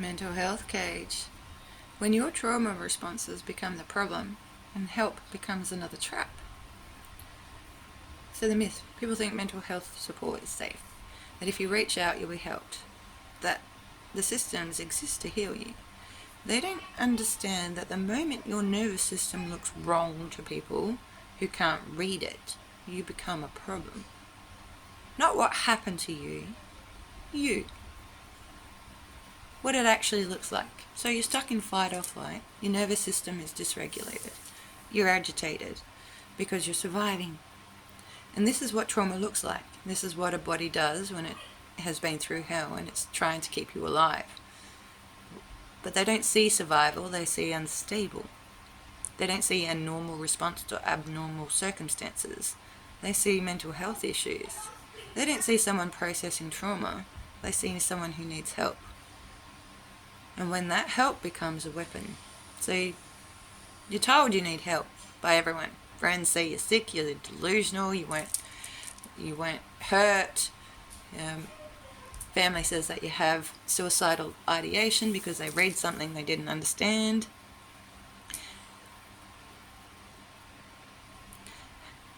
Mental health cage. When your trauma responses become the problem and help becomes another trap. So the myth, people think mental health support is safe, that if you reach out you'll be helped, that the systems exist to heal you. They don't understand that the moment your nervous system looks wrong to people who can't read it, you become a problem. Not what happened to you, you. What it actually looks like. So you're stuck in fight or flight, your nervous system is dysregulated, you're agitated because you're surviving. And this is what trauma looks like. This is what a body does when it has been through hell and it's trying to keep you alive. But they don't see survival, they see unstable. They don't see a normal response to abnormal circumstances. They see mental health issues. They don't see someone processing trauma, they see someone who needs help. And when that help becomes a weapon, so you're told you need help by everyone. Friends say you're sick, you're delusional, you won't hurt. Family says that you have suicidal ideation because they read something they didn't understand.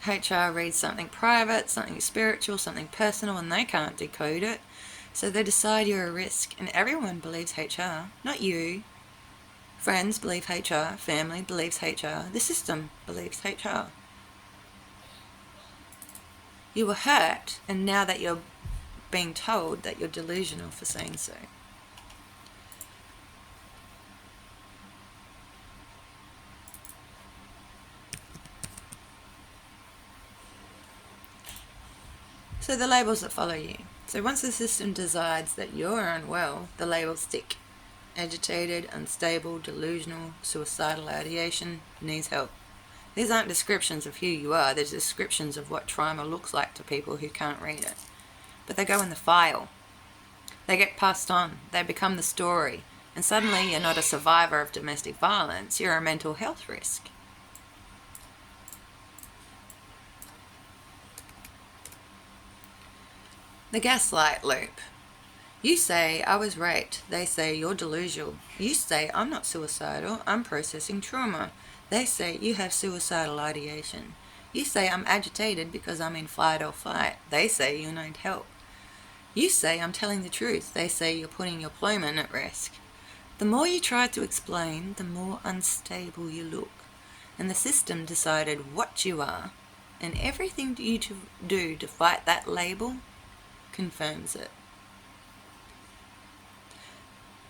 HR reads something private, something spiritual, something personal, and they can't decode it. So they decide you're a risk, and everyone believes HR, not you. Friends believe HR, family believes HR, the system believes HR. You were hurt, and now that you're being told that you're delusional for saying so. So the labels that follow you. So once the system decides that you're unwell, the labels stick. Agitated, unstable, delusional, suicidal ideation, needs help. These aren't descriptions of who you are, they're descriptions of what trauma looks like to people who can't read it. But they go in the file. They get passed on, they become the story, and suddenly you're not a survivor of domestic violence, you're a mental health risk. The gaslight loop. You say, I was raped. They say, you're delusional. You say, I'm not suicidal. I'm processing trauma. They say, you have suicidal ideation. You say, I'm agitated because I'm in fight or flight. They say, you need help. You say, I'm telling the truth. They say, you're putting your employment at risk. The more you try to explain, the more unstable you look. And the system decided what you are, and everything you do to fight that label confirms it.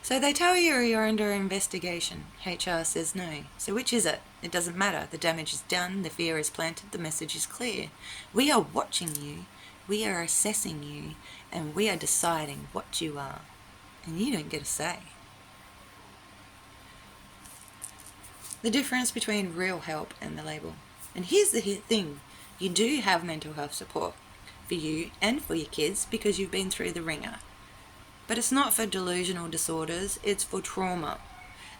So they tell you you're under investigation. HR says no. So which is it? It doesn't matter. The damage is done, the fear is planted, the message is clear. We are watching you, we are assessing you, and we are deciding what you are. And you don't get a say. The difference between real help and the label. And here's the thing. You do have mental health support for you and for your kids because you've been through the ringer. But it's not for delusional disorders, it's for trauma.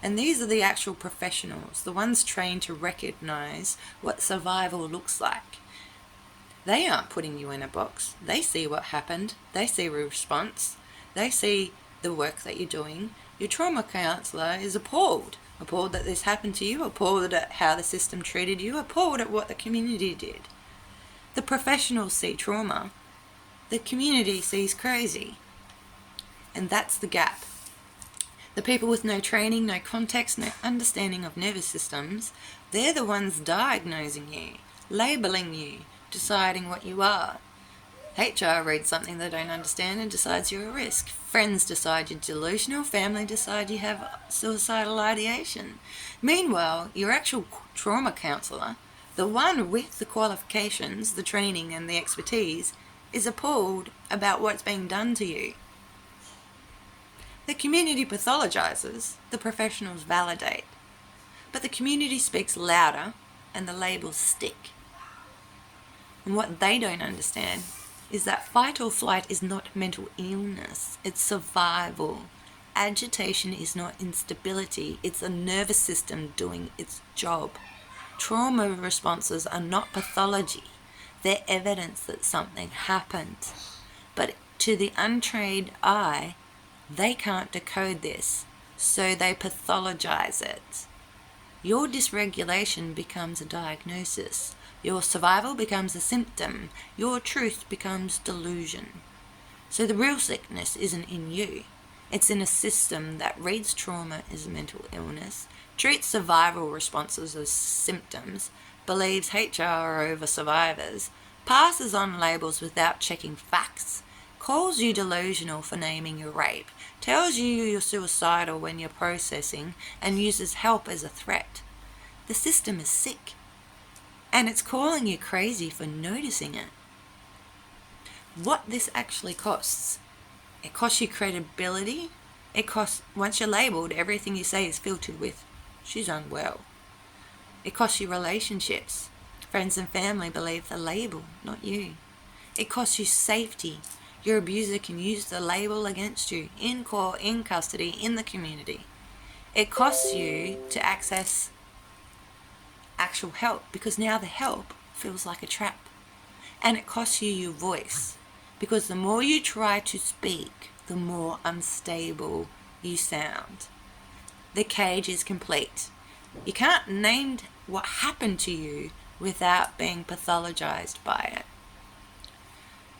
And these are the actual professionals, the ones trained to recognize what survival looks like. They aren't putting you in a box. They see what happened. They see a response. They see the work that you're doing. Your trauma counsellor is appalled. Appalled that this happened to you, appalled at how the system treated you, appalled at what the community did. The professionals see trauma. The community sees crazy. And that's the gap. The people with no training, no context, no understanding of nervous systems, they're the ones diagnosing you, labelling you, deciding what you are. HR reads something they don't understand and decides you're a risk. Friends decide you're delusional. Family decide you have suicidal ideation. Meanwhile, your actual trauma counsellor, the one with the qualifications, the training and the expertise, is appalled about what's being done to you. The community pathologizes, the professionals validate. But the community speaks louder and the labels stick. And what they don't understand is that fight or flight is not mental illness, it's survival. Agitation is not instability, it's a nervous system doing its job. Trauma responses are not pathology, they're evidence that something happened. But to the untrained eye, They can't decode this, so they pathologize it. Your dysregulation becomes a diagnosis. Your survival becomes a symptom. Your truth becomes delusion. So the real sickness isn't in you. It's in a system that reads trauma as mental illness, treats survival responses as symptoms, believes HR over survivors, passes on labels without checking facts, calls you delusional for naming your rape, tells you you're suicidal when you're processing, and uses help as a threat. The system is sick, and it's calling you crazy for noticing it. What this actually costs: it costs you credibility. It costs, once you're labelled, everything you say is filtered with, she's unwell. It costs you relationships. Friends and family believe the label, not you. It costs you safety. Your abuser can use the label against you, in court, in custody, in the community. It costs you to access actual help, because now the help feels like a trap. And it costs you your voice, because the more you try to speak, the more unstable you sound. The cage is complete. You can't name what happened to you without being pathologized by it.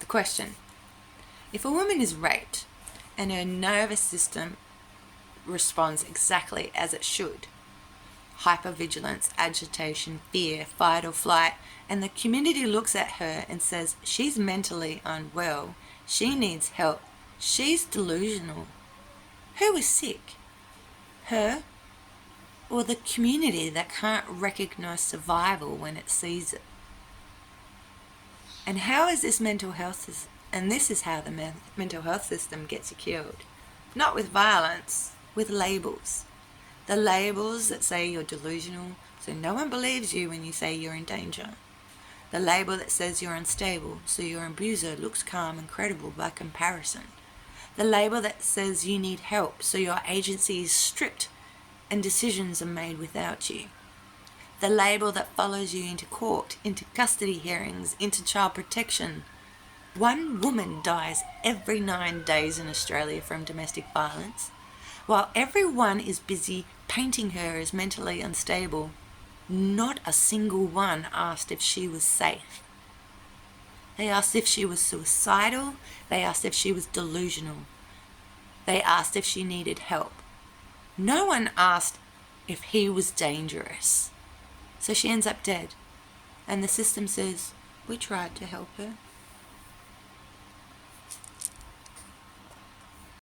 The question: if a woman is raped and her nervous system responds exactly as it should, hypervigilance, agitation, fear, fight or flight, and the community looks at her and says she's mentally unwell, she needs help, she's delusional, who is sick? Her or the community that can't recognize survival when it sees it? And how is this mental health? And this is how the mental health system gets you killed. Not with violence, with labels. The labels that say you're delusional, so no one believes you when you say you're in danger. The label that says you're unstable, so your abuser looks calm and credible by comparison. The label that says you need help, so your agency is stripped and decisions are made without you. The label that follows you into court, into custody hearings, into child protection. One woman dies every 9 days in Australia from domestic violence, while everyone is busy painting her as mentally unstable. Not a single one asked if she was safe. They asked if she was suicidal. They asked if she was delusional. They asked if she needed help. No one asked if he was dangerous. So she ends up dead. And the system says, we tried to help her.